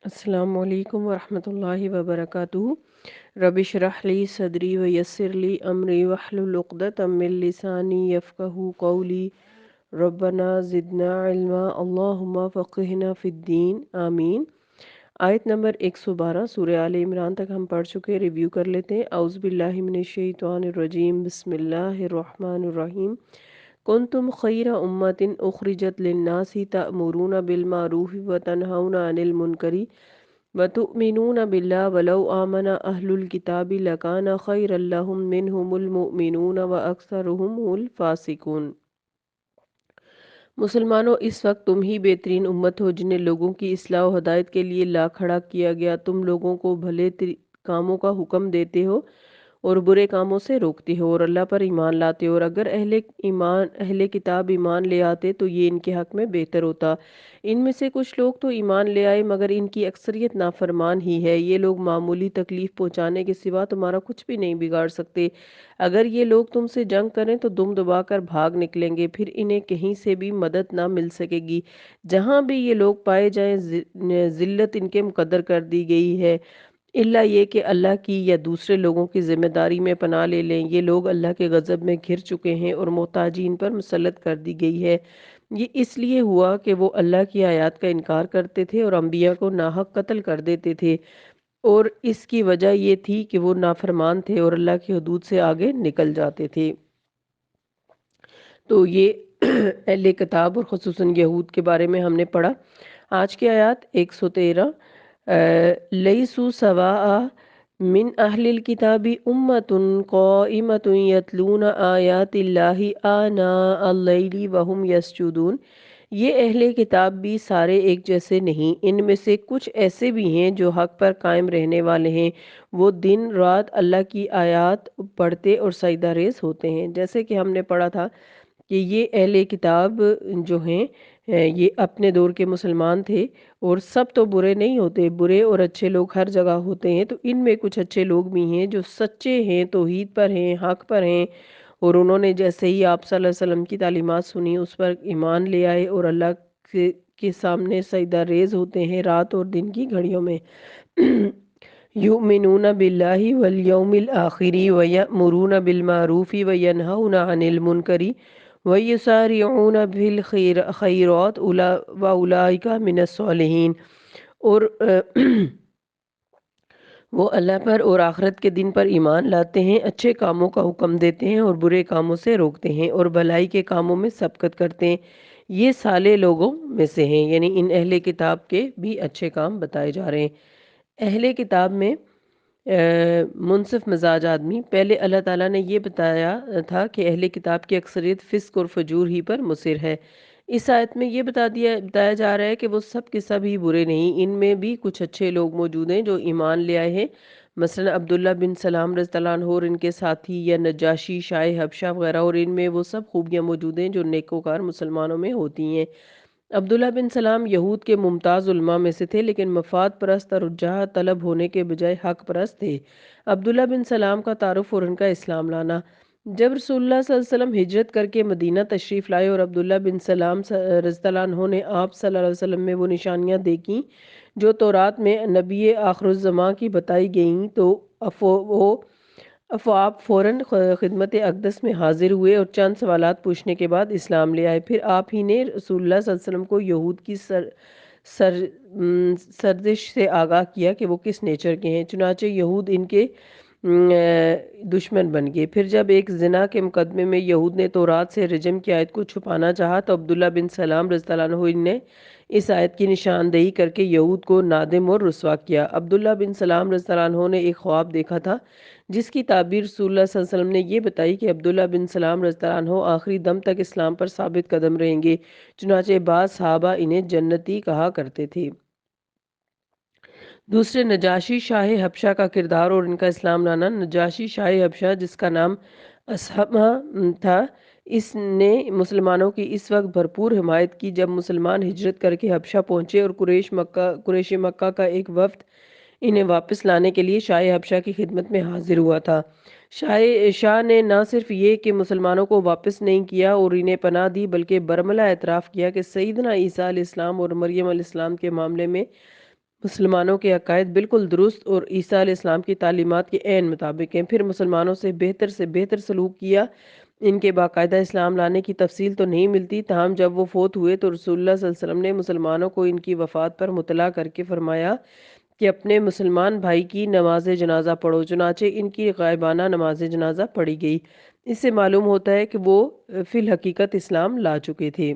السلام علیکم ورحمۃ اللہ وبرکاتہ۔ رب اشرح لی صدری ویسر لی امری واحلل عقدۃ من لسانی یفقہوا قولی۔ ربنا زدنا علما اللہم فقہنا فی الدین آمین۔ آیت نمبر 112 سورہ آل عمران تک ہم پڑھ چکے، ریویو کر لیتے ہیں۔ اعوذ باللہ من الشیطان الرجیم، بسم اللہ الرحمن الرحیم۔ کنتم خیر امت اخرجت للناس تأمرون بالمعروف وتنہون عن المنکر وتؤمنون باللہ ولو آمن اہل الکتاب لکان خیرا لہم منہم المؤمنون واکثرہم الفاسقون۔ مسلمانوں، اس وقت تم ہی بہترین امت ہو جنہیں لوگوں کی اصلاح و ہدایت کے لیے لا کھڑا کیا گیا۔ تم لوگوں کو بھلے کاموں کا حکم دیتے ہو اور برے کاموں سے روکتے ہو اور اللہ پر ایمان لاتے ہو، اور اگر اہل کتاب ایمان لے آتے تو یہ ان کے حق میں بہتر ہوتا۔ ان میں سے کچھ لوگ تو ایمان لے آئے مگر ان کی اکثریت نافرمان ہی ہے۔ یہ لوگ معمولی تکلیف پہنچانے کے سوا تمہارا کچھ بھی نہیں بگاڑ سکتے۔ اگر یہ لوگ تم سے جنگ کریں تو دم دبا کر بھاگ نکلیں گے، پھر انہیں کہیں سے بھی مدد نہ مل سکے گی۔ جہاں بھی یہ لوگ پائے جائیں ذلت ان کے مقدر کر دی گئی ہے، الا یہ کہ اللہ کی یا دوسرے لوگوں کی ذمہ داری میں پناہ لے لیں۔ یہ لوگ اللہ کے غضب میں گھر چکے ہیں اور محتاجی ان پر مسلط کر دی گئی ہے۔ یہ اس لیے ہوا کہ وہ اللہ کی آیات کا انکار کرتے تھے اور انبیاء کو ناحق قتل کر دیتے تھے، اور اس کی وجہ یہ تھی کہ وہ نافرمان تھے اور اللہ کی حدود سے آگے نکل جاتے تھے۔ تو یہ اہل کتاب اور خصوصاً یہود کے بارے میں ہم نے پڑھا۔ آج کی آیات 113، لیسوا سواء من اہل الکتاب امۃ قائمۃ یتلون آیات اللہ آناء اللیل وہم یسجدون۔ یہ اہل کتاب بھی سارے ایک جیسے نہیں، ان میں سے کچھ ایسے بھی ہیں جو حق پر قائم رہنے والے ہیں، وہ دن رات اللہ کی آیات پڑھتے اور سجدہ ریز ہوتے ہیں۔ جیسے کہ ہم نے پڑھا تھا کہ یہ اہل کتاب جو ہیں یہ اپنے دور کے مسلمان تھے، اور سب تو برے نہیں ہوتے، برے اور اچھے لوگ ہر جگہ ہوتے ہیں۔ تو ان میں کچھ اچھے لوگ بھی ہیں جو سچے ہیں، توحید پر ہیں، حق پر ہیں، اور انہوں نے جیسے ہی آپ صلی اللہ علیہ وسلم کی تعلیمات سنی اس پر ایمان لے آئے اور اللہ کے سامنے سجدہ ریز ہوتے ہیں رات اور دن کی گھڑیوں میں۔ یؤمنون باللہ والیوم الآخر ویأمرون بالمعروف وینہون عن المنکر ویسارعون بالخیرات واولئک من الصالحین۔ اور وہ اللہ پر اور آخرت کے دن پر ایمان لاتے ہیں، اچھے کاموں کا حکم دیتے ہیں اور برے کاموں سے روکتے ہیں، اور بھلائی کے کاموں میں سبقت کرتے ہیں، یہ صالح لوگوں میں سے ہیں۔ یعنی ان اہل کتاب کے بھی اچھے کام بتائے جا رہے ہیں۔ اہل کتاب میں منصف مزاج آدمی، پہلے اللہ تعالیٰ نے یہ بتایا تھا کہ اہل کتاب کی اکثریت فسق اور فجور ہی پر مصر ہے۔ اس آیت میں یہ بتایا جا رہا ہے کہ وہ سب کے سب ہی برے نہیں، ان میں بھی کچھ اچھے لوگ موجود ہیں جو ایمان لے آئے ہیں۔ مثلا عبداللہ بن سلام رضی اللہ عنہ اور ان کے ساتھی، یا نجاشی شاہ حبشہ وغیرہ، اور ان میں وہ سب خوبیاں موجود ہیں جو نیکوکار مسلمانوں میں ہوتی ہیں۔ عبداللہ بن سلام یہود کے ممتاز علماء میں سے تھے، لیکن مفاد پرست اور جاہ طلب ہونے کے بجائے حق پرست تھے۔ عبداللہ بن سلام کا تعارف اور ان کا اسلام لانا۔ جب رسول اللہ صلی اللہ علیہ وسلم ہجرت کر کے مدینہ تشریف لائے اور عبداللہ بن سلام رضی اللہ عنہ نے آپ صلی اللہ علیہ وسلم میں وہ نشانیاں دیکھیں جو تورات میں نبی آخر الزماں کی بتائی گئیں، تو آپ فوراً خدمت اقدس میں حاضر ہوئے اور چند سوالات پوچھنے کے بعد اسلام لے آئے۔ پھر آپ ہی نے رسول اللہ صلی اللہ علیہ وسلم کو یہود کی سرزش سے آگاہ کیا کہ وہ کس نیچر کے ہیں، چنانچہ یہود ان کے دشمن بن گئے۔ پھر جب ایک زنا کے مقدمے میں یہود نے تورات سے رجم کی آیت کو چھپانا چاہا تو عبداللہ بن سلام رضی اللہ عنہ نے اس آیت کی نشاندہی کر کے یہود کو نادم اور رسوا کیا۔ عبداللہ بن سلام رضی اللہ عنہ نے ایک خواب دیکھا تھا جس کی تعبیر رسول اللہ صلی اللہ علیہ وسلم نے یہ بتائی کہ عبداللہ بن سلام رضی اللہ عنہ آخری دم تک اسلام پر ثابت قدم رہیں گے، چنانچہ بعض صحابہ انہیں جنتی کہا کرتے تھے۔ دوسرے، نجاشی شاہ حبشہ کا کردار اور ان کا اسلام لانا۔ نجاشی شاہ حبشہ، جس کا نام اسہمہ تھا، اس نے مسلمانوں کی اس وقت بھرپور حمایت کی جب مسلمان ہجرت کر کے حبشہ پہنچے اور قریش مکہ کا ایک وفد انہیں واپس لانے کے لیے شاہ حبشہ کی خدمت میں حاضر ہوا تھا۔ شاہ نے نہ صرف یہ کہ مسلمانوں کو واپس نہیں کیا اور انہیں پناہ دی، بلکہ برملا اعتراف کیا کہ سیدنا عیسیٰ علیہ السلام اور مریم علیہ السلام کے معاملے میں مسلمانوں کے عقائد بالکل درست اور عیسیٰ علیہ السلام کی تعلیمات کے عین مطابق ہیں، پھر مسلمانوں سے بہتر سلوک کیا۔ ان کے باقاعدہ اسلام لانے کی تفصیل تو نہیں ملتی، تاہم جب وہ فوت ہوئے تو رسول اللہ صلی اللہ علیہ وسلم نے مسلمانوں کو ان کی وفات پر مطلع کر کے فرمایا کہ اپنے مسلمان بھائی کی نماز جنازہ پڑھو، چنانچہ ان کی غائبانہ نماز جنازہ پڑھی گئی۔ اس سے معلوم ہوتا ہے کہ وہ فی الحقیقت اسلام لا چکے تھے۔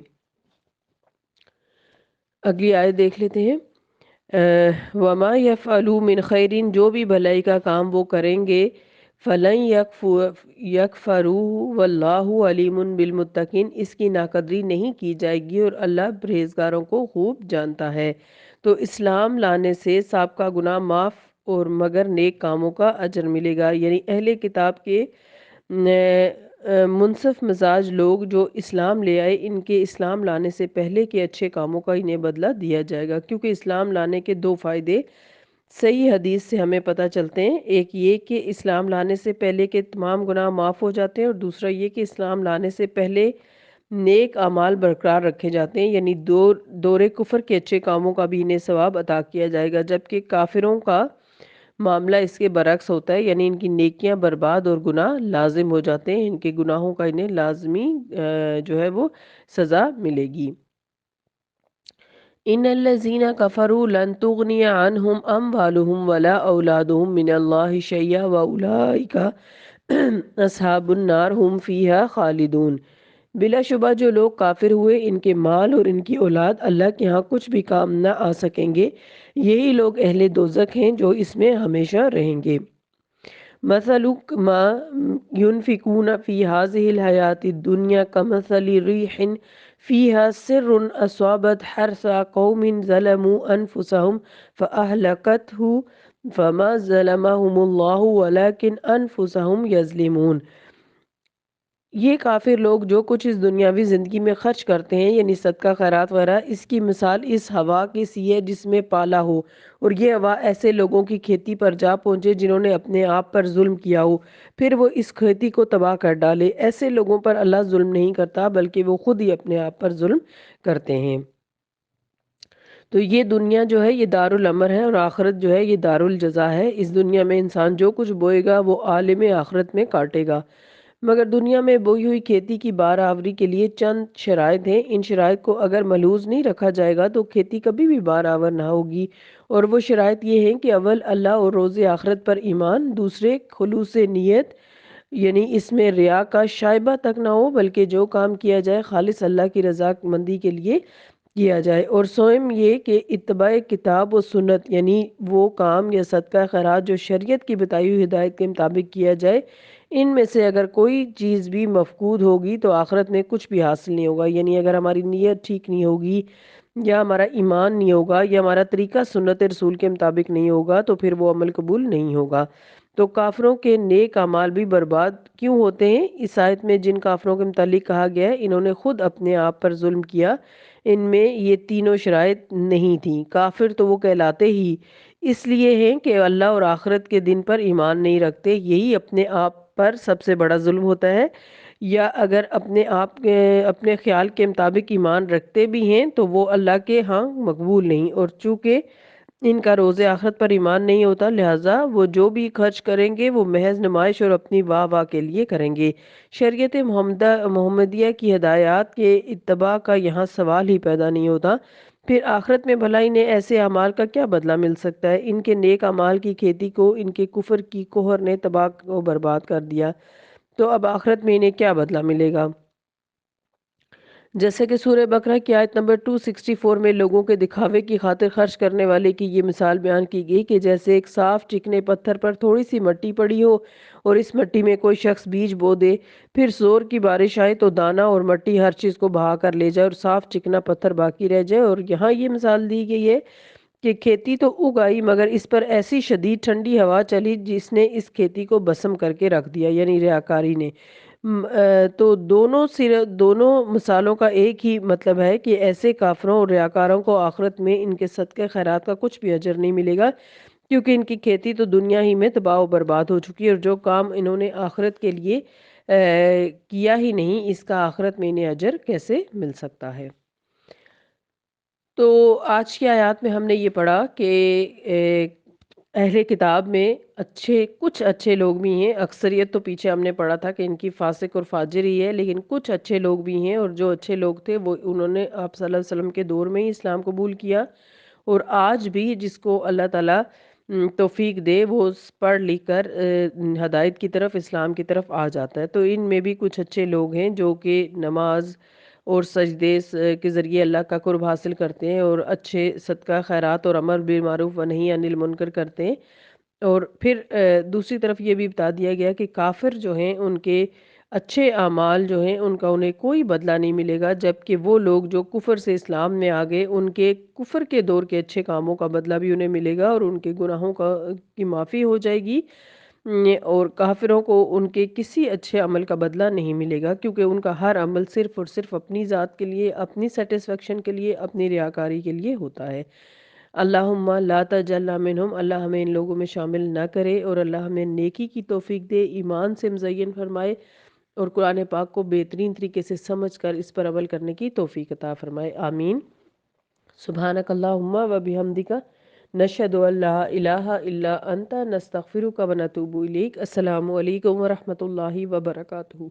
اگلی آیت دیکھ لیتے ہیں۔ وما یفعلوا من خیرین، جو بھی بھلائی کا کام وہ کریں گے، فلن یکفروہ واللہ علیم بالمتقین، اس کی ناقدری نہیں کی جائے گی اور اللہ پرہیزگاروں کو خوب جانتا ہے۔ تو اسلام لانے سے سابقہ گناہ معاف اور مگر نیک کاموں کا اجر ملے گا، یعنی اہل کتاب کے منصف مزاج لوگ جو اسلام لے آئے، ان کے اسلام لانے سے پہلے کے اچھے کاموں کا انہیں بدلہ دیا جائے گا، کیونکہ اسلام لانے کے دو فائدے صحیح حدیث سے ہمیں پتہ چلتے ہیں۔ ایک یہ کہ اسلام لانے سے پہلے کے تمام گناہ معاف ہو جاتے ہیں، اور دوسرا یہ کہ اسلام لانے سے پہلے نیک اعمال برقرار رکھے جاتے ہیں، یعنی دور کفر کے اچھے کاموں کا بھی انہیں ثواب عطا کیا جائے گا، جبکہ کافروں کا معاملہ اس کے برعکس ہوتا ہے، یعنی ان کی نیکیاں برباد اور گناہ لازم ہو جاتے ہیں، ان کے گناہوں کا انہیں لازمی جو ہے وہ سزا ملے گی۔ ان الذین کفروا لن تغنی عنہم اموالہم ولا اولادہم من اللہ شیئا واولئک اصحاب النار ہم فیہا خالدون۔ بلا شبہ جو لوگ کافر ہوئے، ان کے مال اور ان کی اولاد اللہ کے ہاں کچھ بھی کام نہ آ سکیں گے، یہی لوگ اہل دوزخ ہیں جو اس میں ہمیشہ رہیں گے۔ مثل ما ينفقون في هذه الحياة الدنيا كمثل ريح فيها سر أصابت حرث قوم ظلموا أنفسهم فأهلكته فما ظلمهم الله ولكن أنفسهم يظلمون۔ یہ کافر لوگ جو کچھ اس دنیاوی زندگی میں خرچ کرتے ہیں، یعنی صدقہ خیرات وغیرہ، اس کی مثال اس ہوا کی سی ہے جس میں پالا ہو، اور یہ ہوا ایسے لوگوں کی کھیتی پر جا پہنچے جنہوں نے اپنے آپ پر ظلم کیا ہو، پھر وہ اس کھیتی کو تباہ کر ڈالے۔ ایسے لوگوں پر اللہ ظلم نہیں کرتا، بلکہ وہ خود ہی اپنے آپ پر ظلم کرتے ہیں۔ تو یہ دنیا جو ہے یہ دار الامر ہے، اور آخرت جو ہے یہ دار الجزا ہے۔ اس دنیا میں انسان جو کچھ بوئے گا وہ عالم آخرت میں کاٹے گا۔ مگر دنیا میں بوئی ہوئی کھیتی کی بار آوری کے لیے چند شرائط ہیں، ان شرائط کو اگر ملحوظ نہیں رکھا جائے گا تو کھیتی کبھی بھی بار آور نہ ہوگی، اور وہ شرائط یہ ہیں کہ اول اللہ اور روز آخرت پر ایمان، دوسرے خلوص نیت، یعنی اس میں ریا کا شائبہ تک نہ ہو، بلکہ جو کام کیا جائے خالص اللہ کی رضا مندی کے لیے کیا جائے، اور سوئم یہ کہ اتباع کتاب و سنت، یعنی وہ کام یا صدقہ خیرات جو شریعت کی بتائی ہوئی ہدایت کے مطابق کیا جائے۔ ان میں سے اگر کوئی چیز بھی مفقود ہوگی تو آخرت میں کچھ بھی حاصل نہیں ہوگا، یعنی اگر ہماری نیت ٹھیک نہیں ہوگی، یا ہمارا ایمان نہیں ہوگا، یا ہمارا طریقہ سنت رسول کے مطابق نہیں ہوگا، تو پھر وہ عمل قبول نہیں ہوگا۔ تو کافروں کے نیک اعمال بھی برباد کیوں ہوتے ہیں؟ اس آیت میں جن کافروں کے متعلق کہا گیا ہے، انہوں نے خود اپنے آپ پر ظلم کیا، ان میں یہ تینوں شرائط نہیں تھیں۔ کافر تو وہ کہلاتے ہی اس لیے ہیں کہ اللہ اور آخرت کے دن پر ایمان نہیں رکھتے، یہی اپنے آپ پر سب سے بڑا ظلم ہوتا ہے، یا اگر اپنے خیال کے مطابق ایمان رکھتے بھی ہیں تو وہ اللہ کے ہاں مقبول نہیں، اور چونکہ ان کا روز آخرت پر ایمان نہیں ہوتا، لہٰذا وہ جو بھی خرچ کریں گے وہ محض نمائش اور اپنی واہ واہ کے لیے کریں گے۔ شریعت محمدیہ کی ہدایات کے اتباع کا یہاں سوال ہی پیدا نہیں ہوتا، پھر آخرت میں بھلا انہیں ایسے اعمال کا کیا بدلہ مل سکتا ہے؟ ان کے نیک اعمال کی کھیتی کو ان کے کفر کی کوہر نے تباہ و برباد کر دیا، تو اب آخرت میں انہیں کیا بدلہ ملے گا؟ جیسے کہ سورہ بقرہ کی آیت نمبر 264 میں لوگوں کے دکھاوے کی خاطر خرچ کرنے والے کی یہ مثال بیان کی گئی کہ جیسے ایک صاف چکنے پتھر پر تھوڑی سی مٹی پڑی ہو، اور اس مٹی میں کوئی شخص بیج بو دے، پھر زور کی بارش آئے تو دانہ اور مٹی ہر چیز کو بہا کر لے جائے اور صاف چکنا پتھر باقی رہ جائے۔ اور یہاں یہ مثال دی گئی ہے کہ کھیتی تو اگائی، مگر اس پر ایسی شدید ٹھنڈی ہوا چلی جس نے اس کھیتی کو بسم کر کے رکھ دیا، یعنی ریاکاری نے۔ تو دونوں مثالوں کا ایک ہی مطلب ہے کہ ایسے کافروں اور ریاکاروں کو آخرت میں ان کے صدقہ خیرات کا کچھ بھی اجر نہیں ملے گا، کیونکہ ان کی کھیتی تو دنیا ہی میں تباہ و برباد ہو چکی ہے، اور جو کام انہوں نے آخرت کے لیے کیا ہی نہیں، اس کا آخرت میں انہیں اجر کیسے مل سکتا ہے؟ تو آج کی آیات میں ہم نے یہ پڑھا کہ اہل کتاب میں کچھ اچھے لوگ بھی ہیں، اکثریت تو پیچھے ہم نے پڑھا تھا کہ ان کی فاسق اور فاجر ہی ہے، لیکن کچھ اچھے لوگ بھی ہیں، اور جو اچھے لوگ تھے وہ انہوں نے آپ صلی اللہ علیہ وسلم کے دور میں ہی اسلام قبول کیا، اور آج بھی جس کو اللہ تعالیٰ توفیق دے وہ پڑھ لکھ کر ہدایت کی طرف، اسلام کی طرف آ جاتا ہے۔ تو ان میں بھی کچھ اچھے لوگ ہیں جو کہ نماز اور سجدے کے ذریعے اللہ کا قرب حاصل کرتے ہیں، اور اچھے صدقہ خیرات اور امر بالمعروف و نہی عن المنکر کرتے ہیں۔ اور پھر دوسری طرف یہ بھی بتا دیا گیا کہ کافر جو ہیں ان کے اچھے اعمال جو ہیں ان کا انہیں کوئی بدلہ نہیں ملے گا، جبکہ وہ لوگ جو کفر سے اسلام میں آ گئے ان کے کفر کے دور کے اچھے کاموں کا بدلہ بھی انہیں ملے گا، اور ان کے گناہوں کی معافی ہو جائے گی۔ اور کافروں کو ان کے کسی اچھے عمل کا بدلہ نہیں ملے گا، کیونکہ ان کا ہر عمل صرف اور صرف اپنی ذات کے لیے، اپنی سیٹسفیکشن کے لیے، اپنی ریاکاری کے لیے ہوتا ہے۔ اللہم لا تجعلنا منہم، اللہ ہمیں ان لوگوں میں شامل نہ کرے، اور اللہ ہمیں نیکی کی توفیق دے، ایمان سے مزین فرمائے، اور قرآن پاک کو بہترین طریقے سے سمجھ کر اس پر عمل کرنے کی توفیق عطا فرمائے، آمین۔ سبحانک اللہم و بحمدک، نشہد ان لا الہ الا انت، نستغفرک و نتوب الیک۔ السلام علیکم ورحمۃ اللہ وبرکاتہ۔